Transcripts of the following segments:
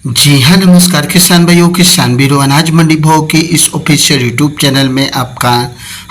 जी हाँ, नमस्कार किसान भाइयों, किसान वीरों, अनाज मंडी भाव के इस ऑफिशियल यूट्यूब चैनल में आपका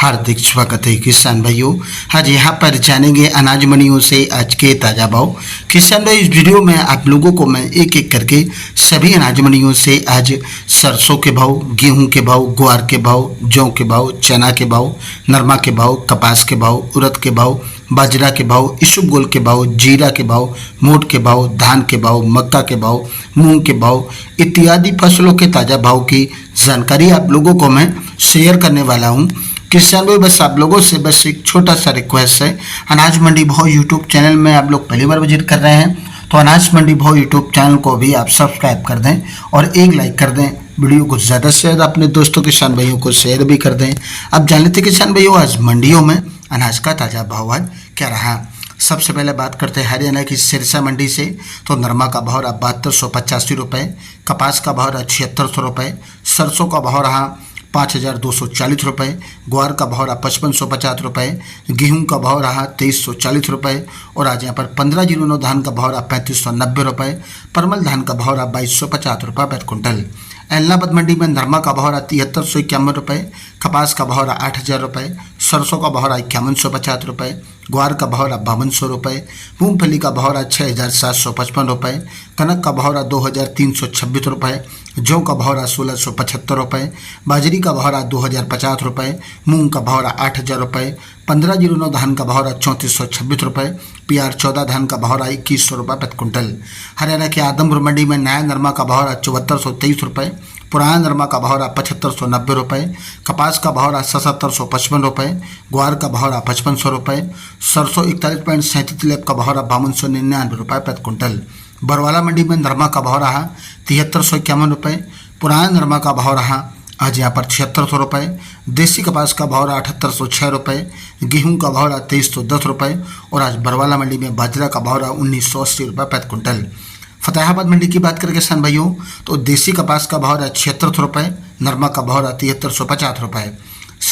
हार्दिक स्वागत है। किसान भाइयों, आज यहाँ पर जानेंगे अनाज मंडियों से आज के ताज़ा भाव। किसान भाई, इस वीडियो में आप लोगों को मैं एक एक करके सभी अनाज मंडियों से आज सरसों के भाव, गेहूँ के भाव, ग्वार के भाव, जौ के भाव, चना के भाव, नरमा के भाव, कपास के भाव, उड़द के भाव, बाजरा के भाव, इसबगोल के भाव, जीरा के भाव, मोट के भाव, धान के भाव, मक्का के भाव, मूंग के भाव इत्यादि फसलों के ताज़ा भाव की जानकारी आप लोगों को मैं शेयर करने वाला हूं। किसान भाई, बस आप लोगों से बस एक छोटा सा रिक्वेस्ट है, अनाज मंडी भाव यूट्यूब चैनल में आप लोग पहली बार विजिट कर रहे हैं तो अनाज मंडी भाव यूट्यूब चैनल को भी आप सब्सक्राइब कर दें और एक लाइक कर दें। वीडियो को ज़्यादा से ज़्यादा अपने दोस्तों किसान भाइयों को शेयर भी कर दें। अब जान लेते किसान भाइयों, आज मंडियों में अनाज का ताज़ा भाव आज क्या रहा। सबसे पहले बात करते हैं हरियाणा की सिरसा मंडी से। तो नरमा का भाव रहा 7285 रुपये, कपास का भाव रहा 7600 रुपये, सरसों का भाव रहा 5240 रुपये, ग्वार का भाव रहा 5550 रुपये, गेहूं का भाव रहा 2340 रुपये और आज यहाँ पर 1509 धान का भाव रहा 3590 रुपये, परमल धान का भाव रहा 2250 रुपये प्रति क्विंटल। एलनाबाद मंडी में नरमा का भाव रहा 7351 रुपये, कपास का भाव रहा 8000 रुपये, सरसों का भाव रहा 5150 रुपये, ग्वार का भाव रहा 5200 रुपये, मूंगफली का भाव रहा 6755 रुपये, कनक का भाव रहा 2326 रुपये, जौ का भाव रहा 1675 रुपये, बाजरी का भाव रहा 2050 रुपये, मूंग का भाव रहा 8000 रुपये, 1509 धान का भाव रहा 3426 रुपये, PR 14 धान का भाव रहा 2100 रुपये प्रति क्विंटल। हरियाणा के आदमपुर मंडी में नया नरमा का भाव रहा 7423 रुपये, पुराना नरमा का भाव रहा 7590 रुपये, कपास का भाव रहा 7755 रुपये, ग्वार का भाव रहा 5500 रुपये, सरसों 41.37 लैब का भाव रहा 5299 रुपये प्रति क्विंटल। बरवाला मंडी में नरमा का भाव रहा 7351 रुपये, पुराना नरमा का भाव रहा आज यहाँ पर 7600 रुपये, देसी कपास का भाव रहा 7806 रुपये, गेहूं का भाव रहा 2310 रुपये और आज बरवाला मंडी में बाजरा का भाव रहा 1980 रुपये प्रति क्विंटल। फतेहाबाद मंडी की बात करें किसान भाइयों, तो देसी कपास का भाव रहा 7600 रुपये, नरमा का भाव रहा 7350 रुपये।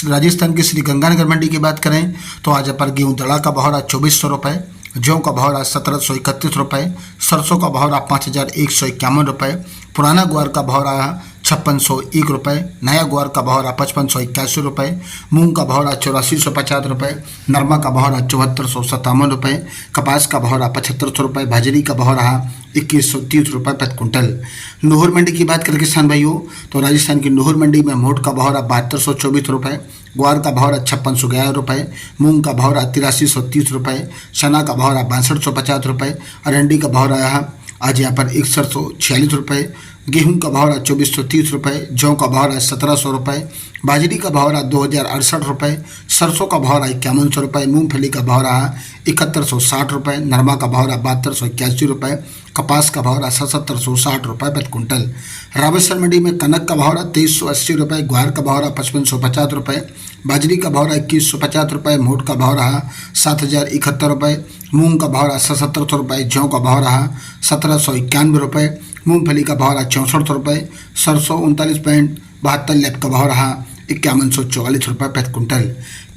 राजस्थान की श्री गंगानगर मंडी की बात करें तो आज पर गेहूं दड़ा का भाव रहा 2400 रुपये, जौ का भाव रहा 1731 रुपये, सरसों का भाव रहा 5151 रुपये, पुराना ग्वार का भाव रहा 5601 रुपये, नया ग्वार का भाव रहा 5581 रुपये, मूंग का भाव रहा 8450 रुपये, नरमा का भाव रहा 7457 रुपये, कपास का भाव रहा 7500 रुपये, बाजरी का भाव रहा 2130 रुपये प्रति क्विंटल। नूहर मंडी की बात करें किसान भाइयों, तो राजस्थान की नूहर मंडी में मोट का भाव रहा 7224 रुपये, ग्वार का भाव रहा 5611 रुपये, मूंग का भाव रहा 8330 रुपये, चना का भाव रहा 6250 रुपये, अरंडी का भाव रहा आज यहाँ पर 6146 रुपये, गेहूं का भाव रहा 2430 रुपये, जौ का भाव रहा 1700 रुपये, बाजरी का भाव रहा 2068 रुपये, सरसों का भाव रहा 5100 रुपये, मूंगफली का भाव रहा 7160 रुपये, नरमा का भाव रहा 7281 रुपये, कपास का भाव रहा 7760 रुपये प्रति क्विंटल। रावतसर मंडी में कनक का भाव रहा 2380 रुपये, ग्वार का भाव रहा 5550 रुपये, बाजरी का भाव रहा 2150 रुपये, मोट का भाव रहा 7071 रुपये, मूंग का भाव रहा 7700 रुपये, जौ का भाव रहा 1791 रुपये, मूंगफली का भाव रहा 6400 रुपये, सरसों 39.72 लैब का भाव रहा 5144 रुपये प्रति क्विंटल।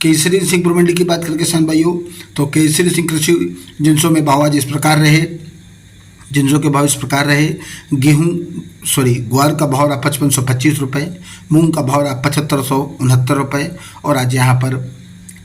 केसरी सिंहपुर मंडी की बात करें किसान भाइयों, तो केसरी सिंह कृषि जिनसों में भाव आज इस प्रकार रहे, जिनसों के भाव इस प्रकार रहे। ग्वार का भाव रहा 5525 रुपये, मूंग का भाव रहा 7569 रुपये और आज यहाँ पर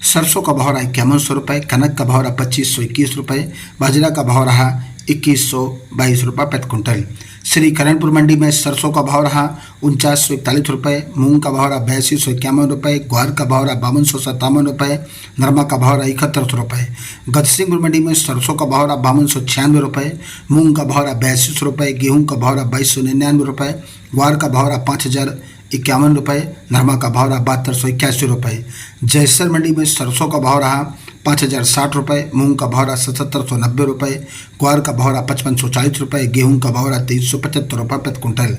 सरसों का भाव रहा 5100 रुपये, कनक का भाव रहा 2521 रुपये, बाजरा का भाव रहा 2122 रुपये प्रति क्विंटल। श्री करणपुर मंडी में सरसों का भाव रहा 4941 रुपये, मूंग का भाव रहा 8251 रुपये, ग्वार का भाव रहा 5257 रुपये, नरमा का भाव रहा 7100 रुपये। गजसिंहपुर मंडी में सरसों का भाव रहा 5296 रुपये, मूंग का भाव रहा 82 रुपये, गेहूं का भाव रहा 2299 रुपये, ग्वार का भाव रहा 5051 रुपये, नरमा का भाव रहा 7281 रुपये। जयसर मंडी में सरसों का भाव रहा 5060 रुपये, मूंग का भाव रहा 7790 रुपये, ग्वार का भाव रहा 5540 रुपये, गेहूं का भाव रहा 2375 रुपये प्रति क्विंटल।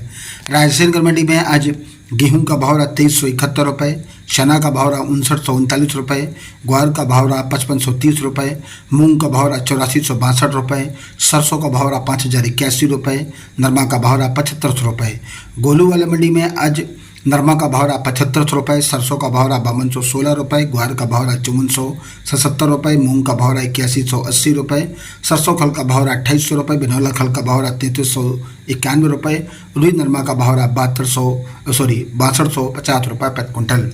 रायसेनगढ़ मंडी में आज गेहूं का भाव रहा 2371 रुपये, चना का भाव रहा 5939 रुपये, ग्वार का भाव रहा 5530 रुपये, मूंग का भाव रहा 8462 रुपये, सरसों का भाव रहा 5081 रुपये, नरमा का भाव रहा 7500 रुपये। गोलू वाला मंडी में आज नरमा का भाव रहा 75 रुपये, सरसों का भाव रहा 5216 रुपये, ग्वार का भाव रहा 5477 रुपये, मूंग का भाव रहा 8180 रुपये, सरसों खल का भाव रहा 2800 रुपये, बिनौला खल का भाव रहा 3391 रुपये, रुई नरमा का भाव रहा 6250 रुपये प्रति क्विंटल।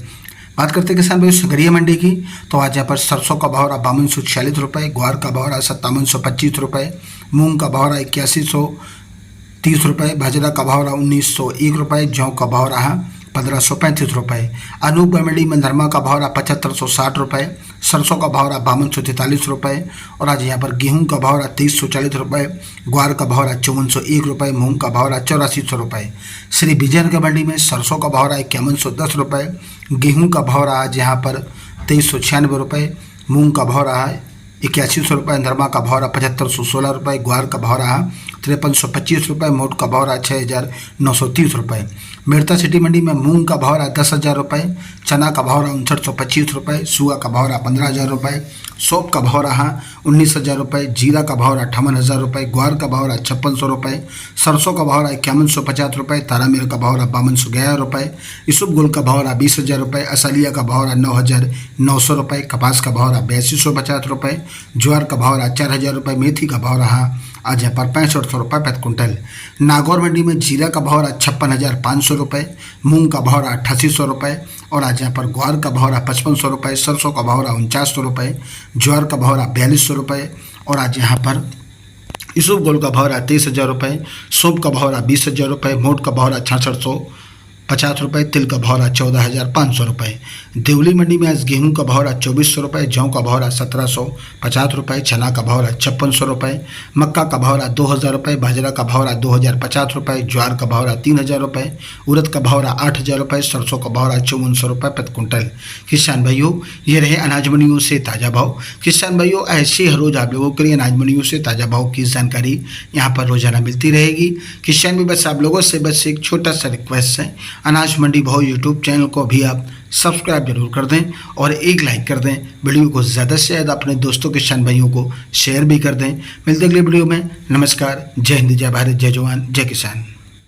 बात करते हैं किसान भाई संग्रह मंडी की, तो आज यहाँ पर सरसों का भाव रहा 5246 रुपये, ग्वार का भाव रहा 5725 रुपये, मूंग का भाव रहा 8130 रुपये, बाजरा का भाव रहा 1901 रुपये, जौ का भाव रहा 1535 रुपये। अनूपगढ़ मंडी में नरमा का भाव रहा 7560 रुपये, सरसों का भाव रहा 5243 रुपये, और आज यहाँ पर गेहूं का भाव रहा 2340 रुपये, ग्वार का भाव रहा 5401 रुपये, मूंग का भाव रहा 8400 रुपये। श्री विजयनगर मंडी में सरसों का भाव रहा 5110 रुपये, गेहूं का भाव रहा आज यहाँ पर 2396 रुपये, मूंग का भाव रहा 8100 रुपये, नरमा का भाव रहा 7516 रुपये, ग्वार का भाव रहा 5325 रुपये, मोट का भाव रहा 6930 रुपये। मेड़ता सिटी मंडी में मूंग का भाव रहा 10,000 रुपये, चना का भाव रहा 5925 रुपये, सुआ का भाव रहा 15,000 रुपये, सौंफ का भाव रहा 19,000 रुपये, जीरा का भाव रहा 58,000 रुपये, ग्वार का भाव रहा 5600 रुपये, सरसों का भाव रहा 5150 रुपये, तारामीर का भाव रहा 5211 रुपये, यूसुफगुल का भाव रहा 20,000 रुपये, असलिया का भाव रहा 9,900 रुपये, कपास का भाव रहा 8250 रुपये, ज्वार का भाव रहा 4,000 रुपये, मेथी का भाव रहा आज यहाँ पर 6500 रुपये प्रति क्विंटल। नागौर मंडी में जीरा का भाव रहा 56,500 रुपये, मूंग का भाव रहा 8800 रुपये, और आज यहाँ पर ग्वार का भाव रहा 5500 रुपये, सरसों का भाव रहा 4900 रुपये, ज्वार का भाव रहा 4200 रुपये, और आज यहाँ पर यूसुफगुल का भाव रहा 23,000 रुपये, सौंफ का भाव रहा 20,000 रुपये, मोट का भाव रहा 6650 रुपये, तिल का भाव रहा 14,500 रुपये। देवली मंडी में आज गेहूं का भाव रहा 2400 रुपये, जौ का भाव रहा 1750 रुपये, चना का भाव रहा 5600 रुपये, मक्का का भाव रहा 2,000 रुपये, बाजरा का भाव रहा 2,050 रुपये, ज्वार का भाव रहा 3,000 रुपये, उड़द का भाव रहा 8,000 रुपये, सरसों का भाव रहा 5400 रुपये प्रति क्विंटल। किसान भाइयों, ये रहे अनाज मंडियों से ताज़ा भाव। किसान भाइयों, ऐसे हर रोज़ आप लोगों के लिए अनाज मंडियों से ताज़ा भाव की जानकारी यहाँ पर रोजाना मिलती रहेगी। किसान भी बस आप लोगों से बस एक छोटा सा रिक्वेस्ट है, अनाज मंडी भाव यूट्यूब चैनल को भी आप सब्सक्राइब जरूर कर दें और एक लाइक कर दें। वीडियो को ज़्यादा से ज़्यादा अपने दोस्तों किसान भाइयों को शेयर भी कर दें। मिलते अगले वीडियो में। नमस्कार, जय हिंद, जय भारत, जय जवान, जय किसान।